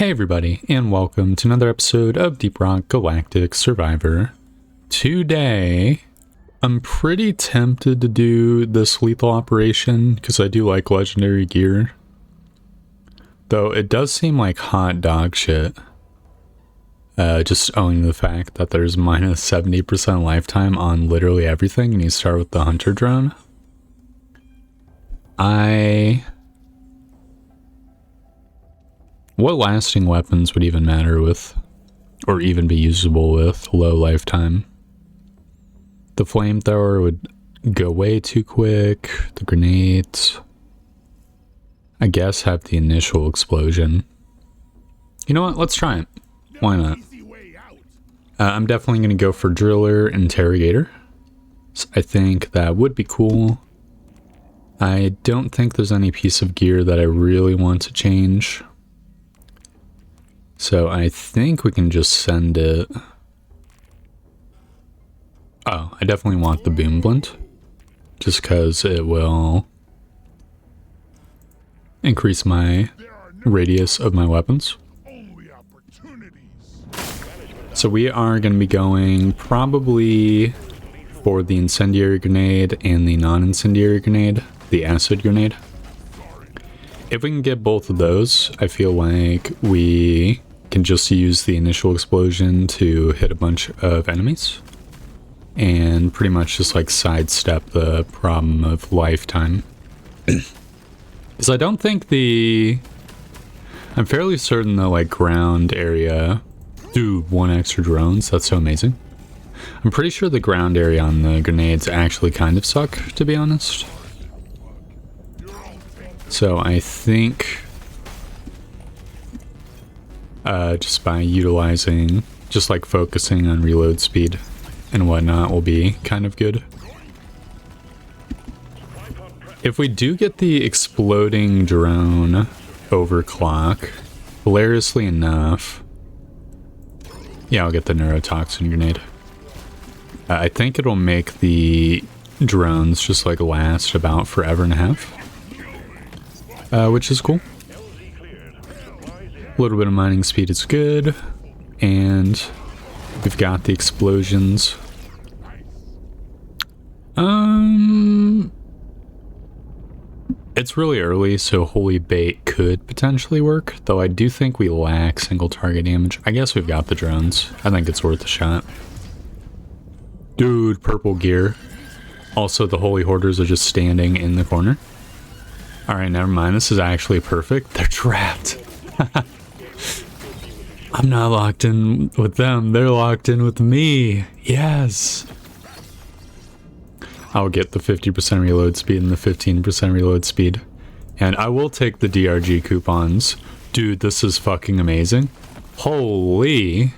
Hey everybody, and welcome to another episode of Deep Rock Galactic Survivor. Today, I'm pretty tempted to do this lethal operation because I do like legendary gear. Though it does seem like hot dog shit. Just owning the fact that there's minus 70% lifetime on literally everything, and you start with the hunter drone. What lasting weapons would even matter with, or even be usable with, low lifetime? The flamethrower would go way too quick. The grenades, I guess, have the initial explosion. You know what? Let's try it. Why not? I'm definitely going to go for Driller Interrogator. I think that would be cool. I don't think there's any piece of gear that I really want to change. So I think we can just send it. Oh, I definitely want the boom blunt. Just because it will increase my radius of my weapons. So we are going to be going probably for the incendiary grenade and the non-incendiary grenade, the acid grenade. If we can get both of those, I feel like we can just use the initial explosion to hit a bunch of enemies and pretty much just like sidestep the problem of lifetime. Because I don't think I'm fairly certain the like ground area. Dude, 1 extra drones, that's so amazing. I'm pretty sure the ground area on the grenades actually kind of suck, to be honest. So I think just by utilizing, just like focusing on reload speed and whatnot will be kind of good. If we do get the exploding drone overclock, hilariously enough, yeah, I'll get the neurotoxin grenade. I think it'll make the drones just like last about forever and a half, which is cool. A little bit of mining speed is good, and we've got the explosions. It's really early, so Holy Bait could potentially work, though I do think we lack single target damage. I guess we've got the drones. I think it's worth a shot. Dude, purple gear. Also, the Holy Hoarders are just standing in the corner. Alright, never mind. This is actually perfect. They're trapped. I'm not locked in with them. They're locked in with me. Yes. I'll get the 50% reload speed and the 15% reload speed. And I will take the DRG coupons. Dude, this is fucking amazing. Holy.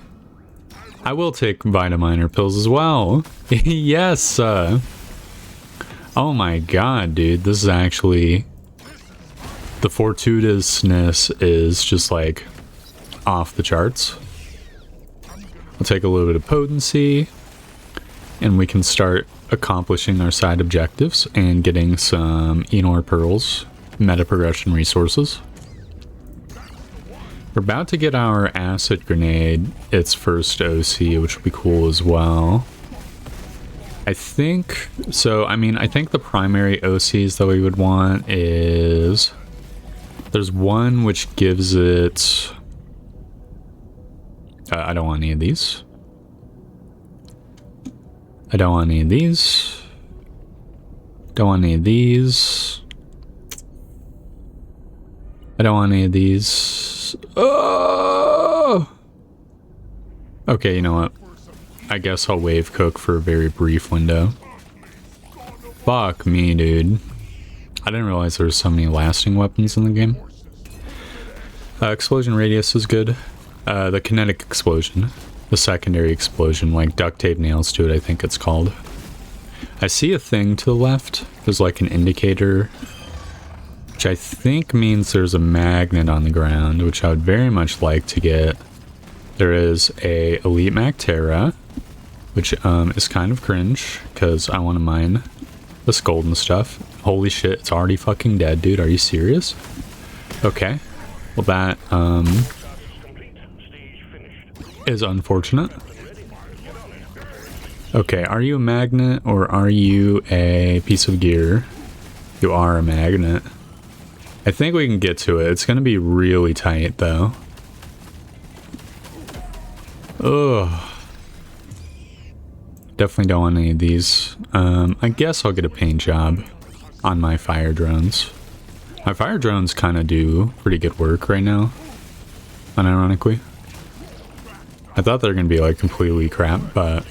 I will take Vitaminer pills as well. Yes. Oh my god, dude. This is actually... The fortuitousness is just like off the charts. I'll take a little bit of potency, and we can start accomplishing our side objectives and getting some Enor pearls, meta progression resources. We're about to get our acid grenade its first OC, which will be cool as well. I think so. I mean, I think the primary OCs that we would want is there's one which gives it I don't want any of these. I don't want any of these. Don't want any of these. I don't want any of these. Oh! Okay, you know what? I guess I'll wave cook for a very brief window. Fuck me, dude. I didn't realize there were so many lasting weapons in the game. Explosion radius is good. The kinetic explosion. The secondary explosion, like duct tape nails to it, I think it's called. I see a thing to the left. There's like an indicator, which I think means there's a magnet on the ground, which I would very much like to get. There is a Elite Mactera, which is kind of cringe, because I want to mine this golden stuff. Holy shit, it's already fucking dead, dude. Are you serious? Okay. Well, that is unfortunate. Okay, are you a magnet or are you a piece of gear? You are a magnet. I think we can get to it. It's going to be really tight, though. Ugh. Definitely don't want any of these. I guess I'll get a paint job on my fire drones. My fire drones kind of do pretty good work right now, unironically. I thought they were going to be like completely crap, but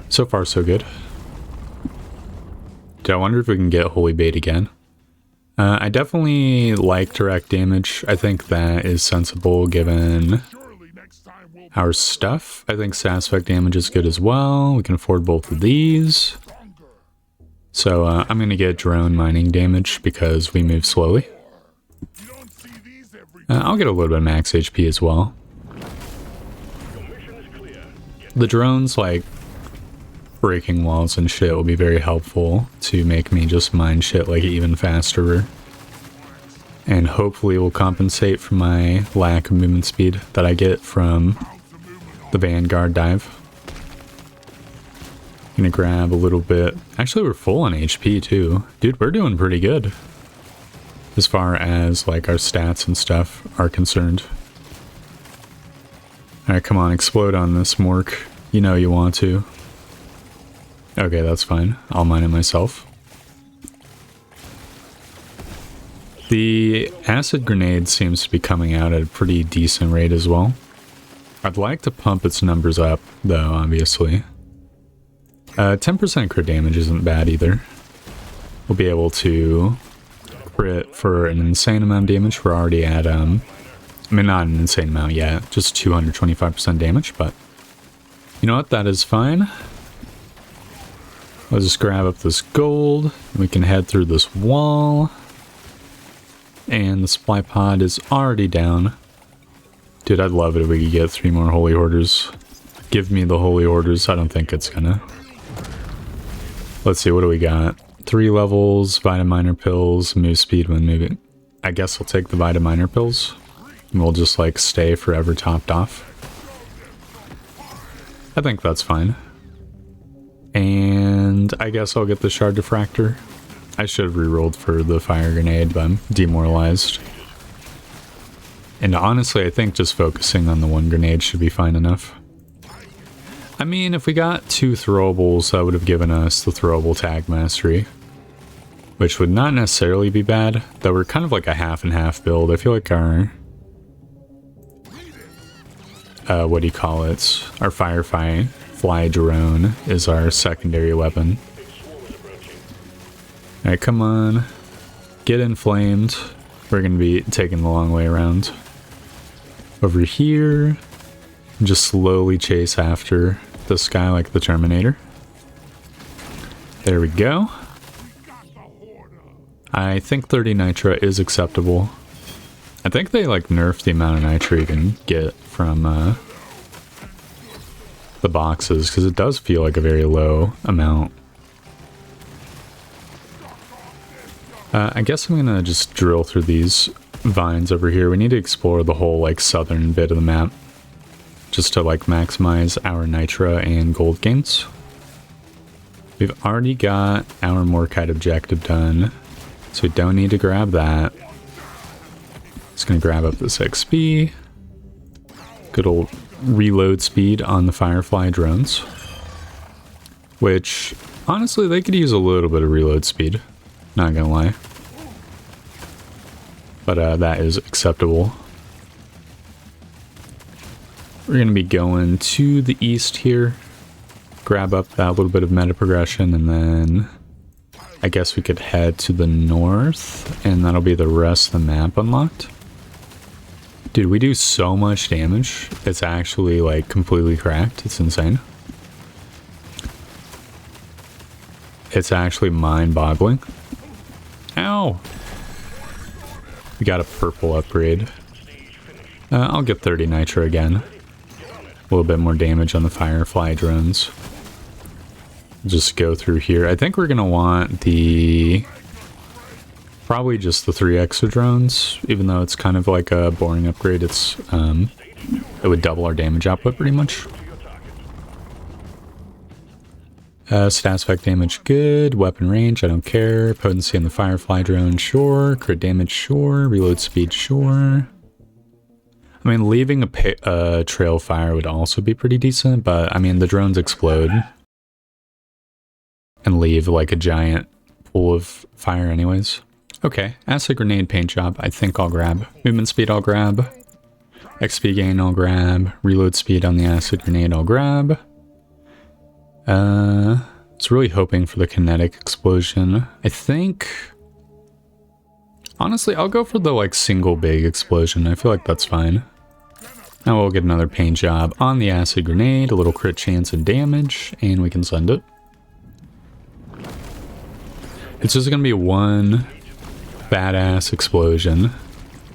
so far so good. I wonder if we can get Holy Bait again. I definitely like direct damage. I think that is sensible given our stuff. I think Sass Effect damage is good as well. We can afford both of these. So I'm going to get drone mining damage because we move slowly. I'll get a little bit of max HP as well. The drones, like, breaking walls and shit will be very helpful to make me just mine shit, like, even faster. And hopefully will compensate for my lack of movement speed that I get from the Vanguard dive. Gonna grab a little bit. Actually, we're full on HP too. Dude, we're doing pretty good as far as like our stats and stuff are concerned. Alright, come on, explode on this, Mork. You know you want to. Okay, that's fine. I'll mine it myself. The acid grenade seems to be coming out at a pretty decent rate as well. I'd like to pump its numbers up, though, obviously. 10% crit damage isn't bad either. We'll be able to crit for an insane amount of damage. We're already at, I mean, not an insane amount yet, just 225% damage, but you know what, that is fine. Let's just grab up this gold. We can head through this wall. And the supply pod is already down. Dude, I'd love it if we could get 3 more Holy Orders. Give me the Holy Orders. I don't think it's gonna. Let's see, what do we got? 3 levels, Vitaminer pills, move speed when moving. I guess we'll take the Vitaminer pills. And we'll just like stay forever topped off. I think that's fine. And I guess I'll get the Shard Diffractor. I should have rerolled for the fire grenade, but I'm demoralized. And honestly, I think just focusing on the 1 grenade should be fine enough. I mean, if we got 2 throwables, that would have given us the throwable tag mastery. Which would not necessarily be bad, though we're kind of like a half and half build. I feel like our... what do you call it? Our Firefly drone is our secondary weapon. Alright, come on. Get inflamed. We're going to be taking the long way around. Over here. Just slowly chase after this guy like the Terminator. There we go. I think 30 Nitra is acceptable. I think they like nerfed the amount of Nitra you can get from the boxes, because it does feel like a very low amount. I guess I'm gonna just drill through these vines over here. We need to explore the whole like southern bit of the map just to like maximize our Nitra and gold gains. We've already got our Morkite objective done, so we don't need to grab that. Just gonna grab up this XP. Good old reload speed on the Firefly drones, which honestly they could use a little bit of reload speed. Not gonna lie. But that is acceptable. We're gonna be going to the east here. Grab up that little bit of meta progression, and then I guess we could head to the north, and that'll be the rest of the map unlocked. Dude, we do so much damage. It's actually like completely cracked. It's insane. It's actually mind-boggling. Ow! We got a purple upgrade. I'll get 30 Nitra again. A little bit more damage on the Firefly drones. Just go through here. I think we're gonna want the Probably just the 3 extra drones, even though it's kind of like a boring upgrade. It's it would double our damage output pretty much. Stat effect damage, good. Weapon range, I don't care. Potency on the Firefly drone, sure. Crit damage, sure. Reload speed, sure. I mean, leaving a trail fire would also be pretty decent, but I mean, the drones explode and leave like a giant pool of fire anyways. Okay, acid grenade paint job, I think I'll grab. Movement speed I'll grab. XP gain I'll grab. Reload speed on the acid grenade I'll grab. I was really hoping for the kinetic explosion. I think... honestly, I'll go for the like single big explosion. I feel like that's fine. Now we'll get another paint job on the acid grenade, a little crit chance and damage, and we can send it. It's just gonna be one badass explosion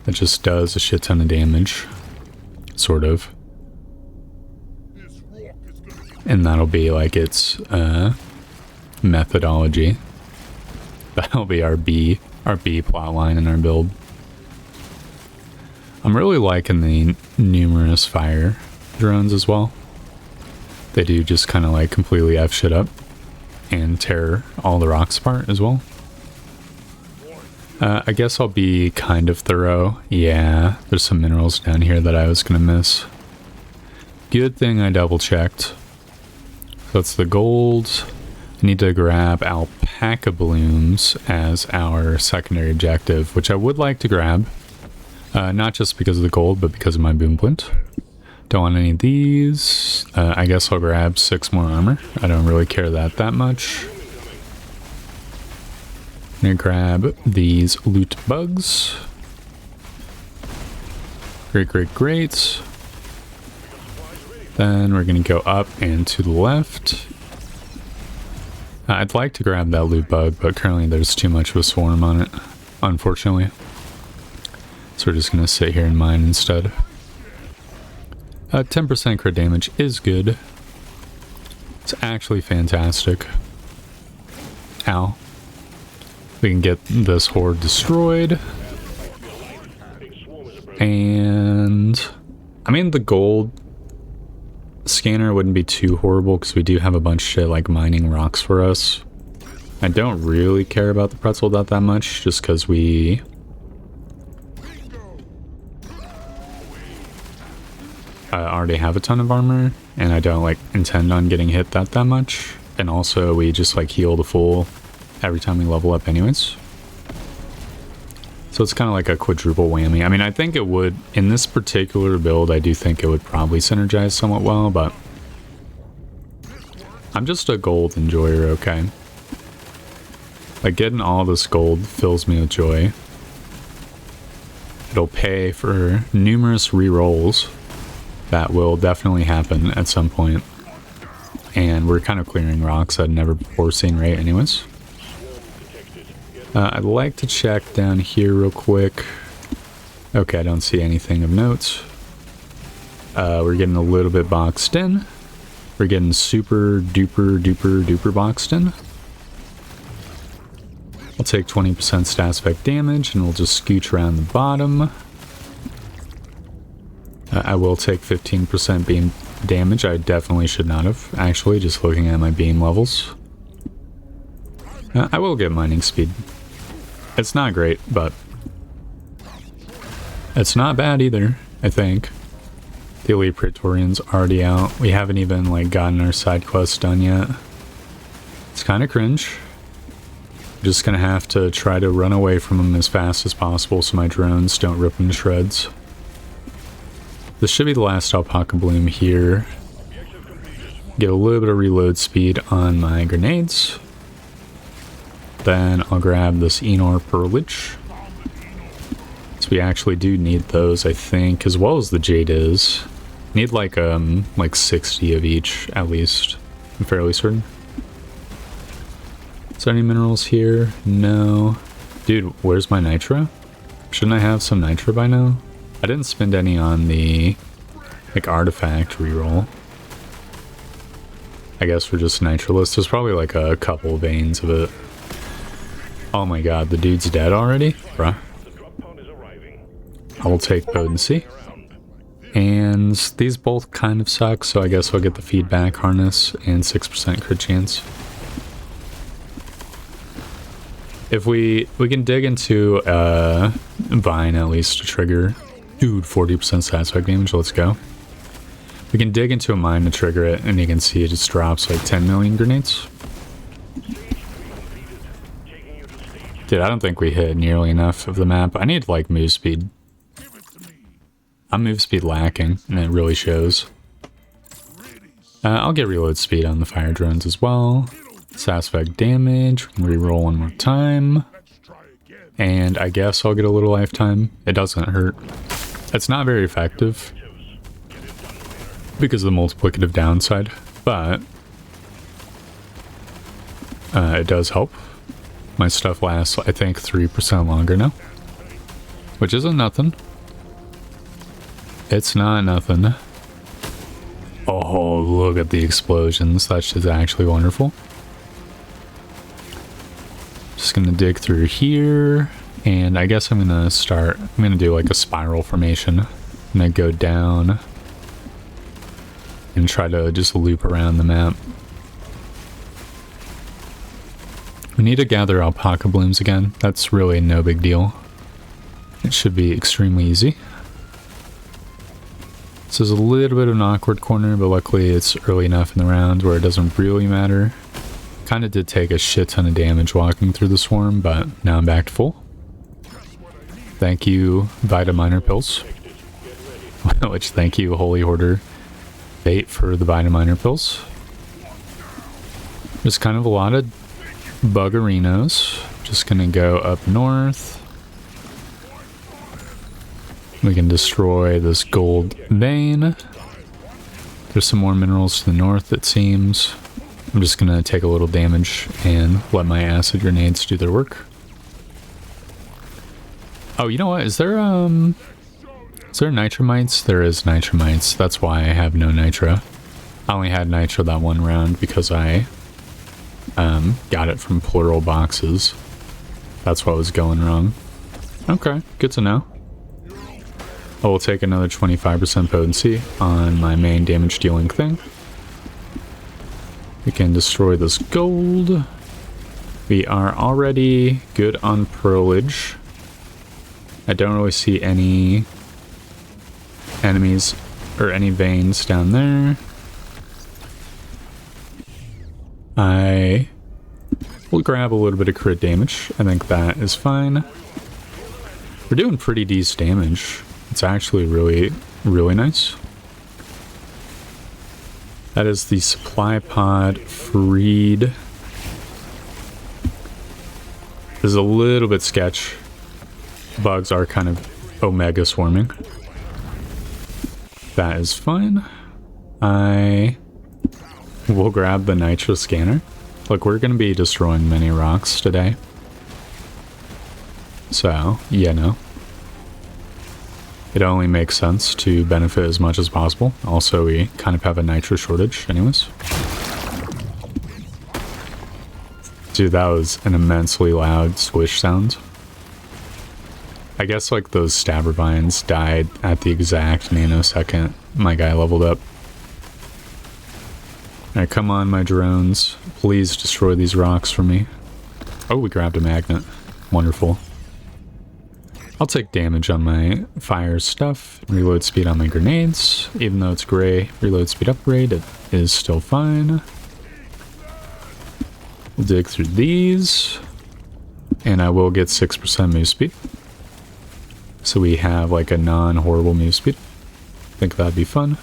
that just does a shit ton of damage. Sort of. And that'll be like its methodology. That'll be our B plotline in our build. I'm really liking the numerous fire drones as well. They do just kind of like completely F shit up and tear all the rocks apart as well. I guess I'll be kind of thorough. Yeah, there's some minerals down here that I was gonna miss. Good thing I double checked. That's the gold. I need to grab alpaca blooms as our secondary objective, which I would like to grab. Not just because of the gold, but because of my boom blint. Don't want any of these. I guess I'll grab 6 more armor. I don't really care that much. I'm gonna grab these loot bugs. Great. Then we're gonna go up and to the left. I'd like to grab that loot bug, but currently there's too much of a swarm on it, unfortunately. So we're just gonna sit here and mine instead. 10% crit damage is good. It's actually fantastic. Ow. We can get this horde destroyed. And I mean, the gold scanner wouldn't be too horrible because we do have a bunch of shit like mining rocks for us. I don't really care about the pretzel that much just because we already have a ton of armor and I don't like intend on getting hit that much. And also we just like heal the full every time we level up anyways. So it's kind of like a quadruple whammy. I mean, I think it would, in this particular build, I do think it would probably synergize somewhat well, but I'm just a gold enjoyer, okay? Like, getting all this gold fills me with joy. It'll pay for numerous re-rolls that will definitely happen at some point. And we're kind of clearing rocks I'd never before seen, right, anyways? I'd like to check down here real quick. Okay, I don't see anything of note. We're getting a little bit boxed in. We're getting super duper boxed in. I'll take 20% stat effect damage and we'll just scooch around the bottom. I will take 15% beam damage. I definitely should not have, actually, just looking at my beam levels. I will get mining speed. It's not great, but it's not bad either, I think. The Elite Praetorian's already out. We haven't even like gotten our side quests done yet. It's kind of cringe. I'm just gonna have to try to run away from them as fast as possible so my drones don't rip them to shreds. This should be the last alpaca bloom here. Get a little bit of reload speed on my grenades. Then I'll grab this Enor Pearlage. So we actually do need those, I think, as well as the Jade is. Need like 60 of each, at least. I'm fairly certain. Is there any minerals here? No. Dude, where's my nitro? Shouldn't I have some nitro by now? I didn't spend any on the like artifact reroll. I guess we're just nitroless. There's probably like a couple veins of it. Oh my god, the dude's dead already? Bruh. I will take potency. And these both kind of suck, so I guess I'll get the feedback harness and 6% crit chance. If we can dig into Vine at least to trigger... Dude, 40% stat spec damage, let's go. We can dig into a mine to trigger it, and you can see it just drops like 10 million grenades. Dude, I don't think we hit nearly enough of the map. I need like move speed. I'm move speed lacking, and it really shows. I'll get reload speed on the fire drones as well. Stat spec damage, we can reroll one more time. And I guess I'll get a little lifetime. It doesn't hurt. It's not very effective because of the multiplicative downside, but it does help. My stuff lasts, I think, 3% longer now, which isn't nothing. It's not nothing. Oh, look at the explosions. That's just actually wonderful. Just gonna dig through here, and I guess I'm gonna do like a spiral formation. I'm gonna go down and try to just loop around the map. We need to gather alpaca blooms again. That's really no big deal. It should be extremely easy. This is a little bit of an awkward corner, but luckily it's early enough in the round where it doesn't really matter. Kind of did take a shit ton of damage walking through the swarm, but now I'm back to full. Thank you, Vitaminer pills. Which, thank you, Holy Hoarder Bait, for the Vitaminer pills. There's kind of a lot of buggerinos. Just gonna go up north. We can destroy this gold vein. There's some more minerals to the north, it seems. I'm just gonna take a little damage and let my acid grenades do their work. Oh, you know what? Is there nitromites? There is nitromites. That's why I have no nitro. I only had nitro that one round because I got it from plural boxes. That's what was going wrong. Okay, good to know. I will take another 25% potency on my main damage dealing thing. We can destroy this gold. We are already good on pearlage. I don't really see any enemies or any veins down there. I will grab a little bit of crit damage. I think that is fine. We're doing pretty decent damage. It's actually really, really nice. That is the supply pod freed. This is a little bit sketch. Bugs are kind of omega swarming. That is fine. I will grab the nitro scanner. Look, we're going to be destroying many rocks today. So, yeah, no. It only makes sense to benefit as much as possible. Also, we kind of have a nitro shortage anyways. Dude, that was an immensely loud squish sound. I guess like those stabber vines died at the exact nanosecond my guy leveled up. Alright, come on my drones. Please destroy these rocks for me. Oh, we grabbed a magnet. Wonderful. I'll take damage on my fire stuff. Reload speed on my grenades. Even though it's gray, reload speed upgrade, it is still fine. We'll dig through these. And I will get 6% move speed. So we have like a non-horrible move speed. I think that'd be fun.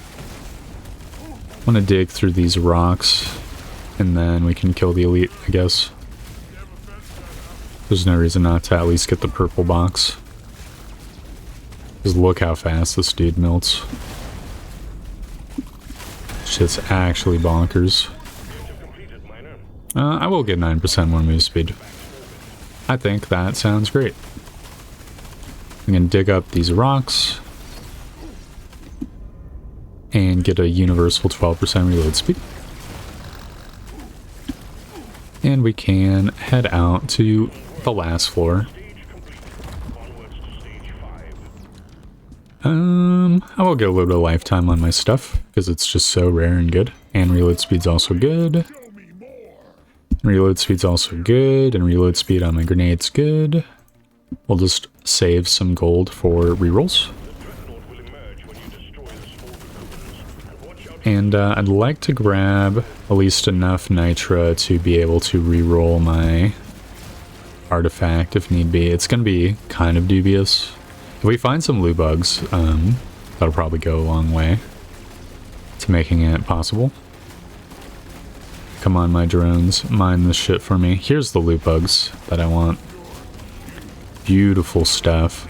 I want to dig through these rocks. And then we can kill the elite, I guess. There's no reason not to at least get the purple box. Just look how fast this dude melts. Shit's actually bonkers. I will get 9% more move speed. I think that sounds great. I'm gonna dig up these rocks and get a universal 12% reload speed. And we can head out to the last floor. I will get a little bit of lifetime on my stuff, because it's just so rare and good. And reload speed's also good. Reload speed's also good, and reload speed on my grenade's good. We'll just save some gold for rerolls. And I'd like to grab at least enough nitra to be able to reroll my artifact if need be. It's going to be kind of dubious. If we find some loot bugs, that'll probably go a long way to making it possible. Come on, my drones, mine this shit for me. Here's the loot bugs that I want. Beautiful stuff.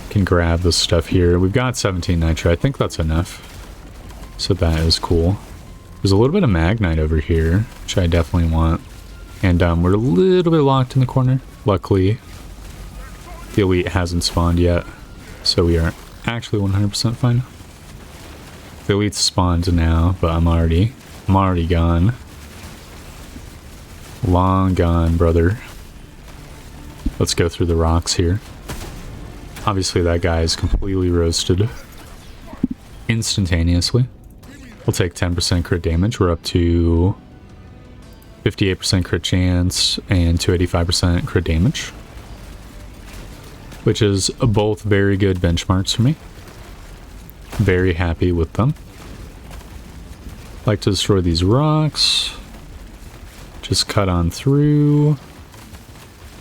Can grab this stuff here. We've got 17 nitra. I think that's enough. So that is cool. There's a little bit of magnite over here, which I definitely want. And we're a little bit locked in the corner. Luckily, the elite hasn't spawned yet, so we are actually 100% fine. The elite's spawned now, but I'm already gone. Long gone, brother. Let's go through the rocks here. Obviously, that guy is completely roasted instantaneously. We'll take 10% crit damage. We're up to 58% crit chance and 285% crit damage, which is both very good benchmarks for me. Very happy with them. Like to destroy these rocks. Just cut on through.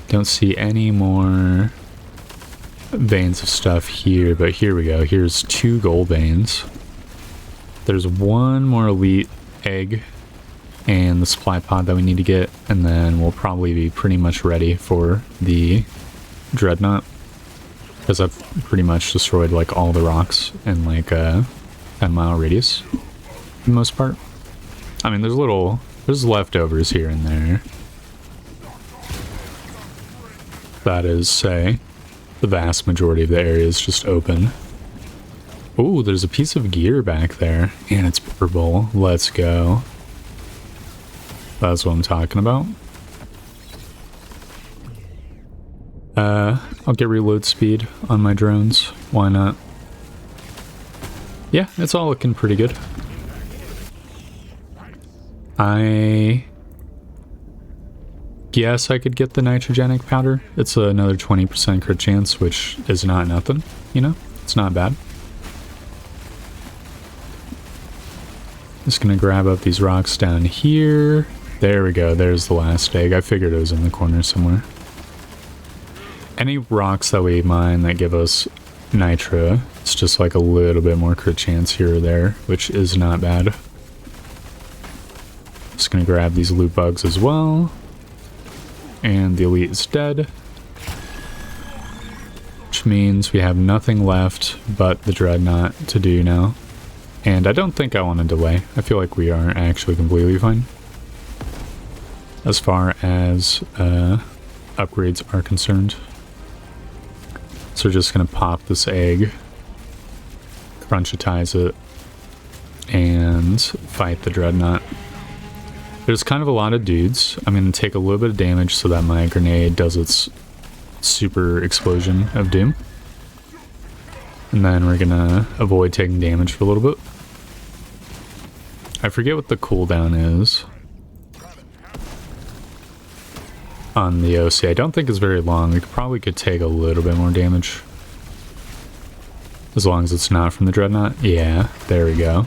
Don't see any more veins of stuff here, but here we go. Here's 2 gold veins. There's one more elite egg and the supply pod that we need to get, and then we'll probably be pretty much ready for the dreadnought, because I've pretty much destroyed like all the rocks in like a 10-mile radius for the most part. I mean, there's leftovers here and there. That is, say, the vast majority of the area is just open. Ooh, there's a piece of gear back there, and it's purple. Let's go. That's what I'm talking about. I'll get reload speed on my drones. Why not? Yeah, it's all looking pretty good. I guess I could get the nitrogenic powder. It's another 20% crit chance, which is not nothing, you know? It's not bad. Just gonna grab up these rocks down here. There we go, there's the last egg. I figured it was in the corner somewhere. Any rocks that we mine that give us nitra, it's just like a little bit more crit chance here or there, which is not bad. Just gonna grab these loot bugs as well. And the elite is dead. Which means we have nothing left but the dreadnought to do now. And I don't think I want to delay. I feel like we are actually completely fine as far as upgrades are concerned. So we're just going to pop this egg, crunchitize it, and fight the dreadnought. There's kind of a lot of dudes. I'm going to take a little bit of damage so that my grenade does its super explosion of doom. And then we're going to avoid taking damage for a little bit. I forget what the cooldown is on the OC. I don't think it's very long. We probably could take a little bit more damage. As long as it's not from the dreadnought. Yeah, there we go.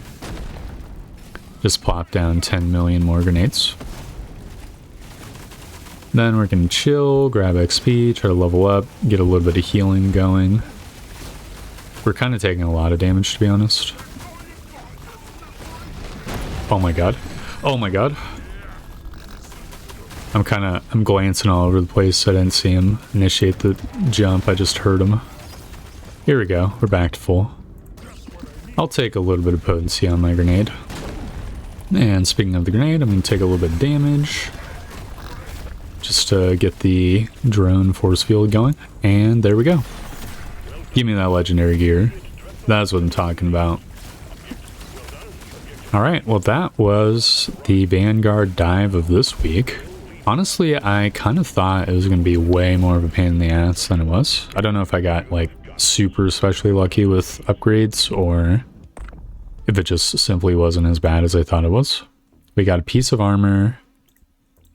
Just plop down 10 million more grenades. Then we're going to chill, grab XP, try to level up, get a little bit of healing going. We're kind of taking a lot of damage, to be honest. Oh my god. Oh my god. I'm glancing all over the place. I didn't see him initiate the jump. I just heard him. Here we go. We're back to full. I'll take a little bit of potency on my grenade. And speaking of the grenade, I'm going to take a little bit of damage. Just to get the drone force field going. And there we go. Give me that legendary gear. That's what I'm talking about. Alright, well that was the Vanguard dive of this week. Honestly, I kind of thought it was going to be way more of a pain in the ass than it was. I don't know if I got like super especially lucky with upgrades or if it just simply wasn't as bad as I thought it was. We got a piece of armor,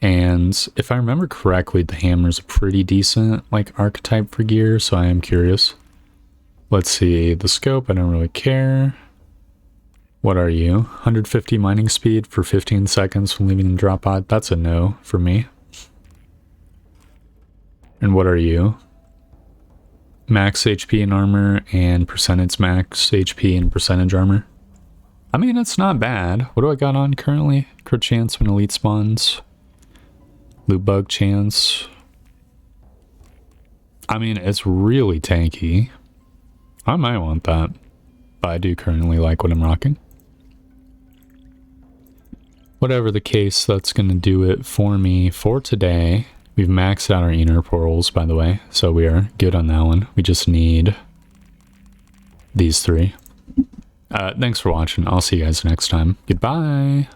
and if I remember correctly, the hammer's a pretty decent like archetype for gear, so I am curious. Let's see, the scope, I don't really care. What are you? 150 mining speed for 15 seconds when leaving the drop pod? That's a no for me. And what are you? Max HP and armor and percentage max HP and percentage armor. I mean, it's not bad. What do I got on currently? Crit chance when elite spawns. Loot bug chance. I mean, it's really tanky. I might want that. But I do currently like what I'm rocking. Whatever the case, that's going to do it for me for today. We've maxed out our inner portals, by the way, so we are good on that one. We just need these three. Thanks for watching. I'll see you guys next time. Goodbye!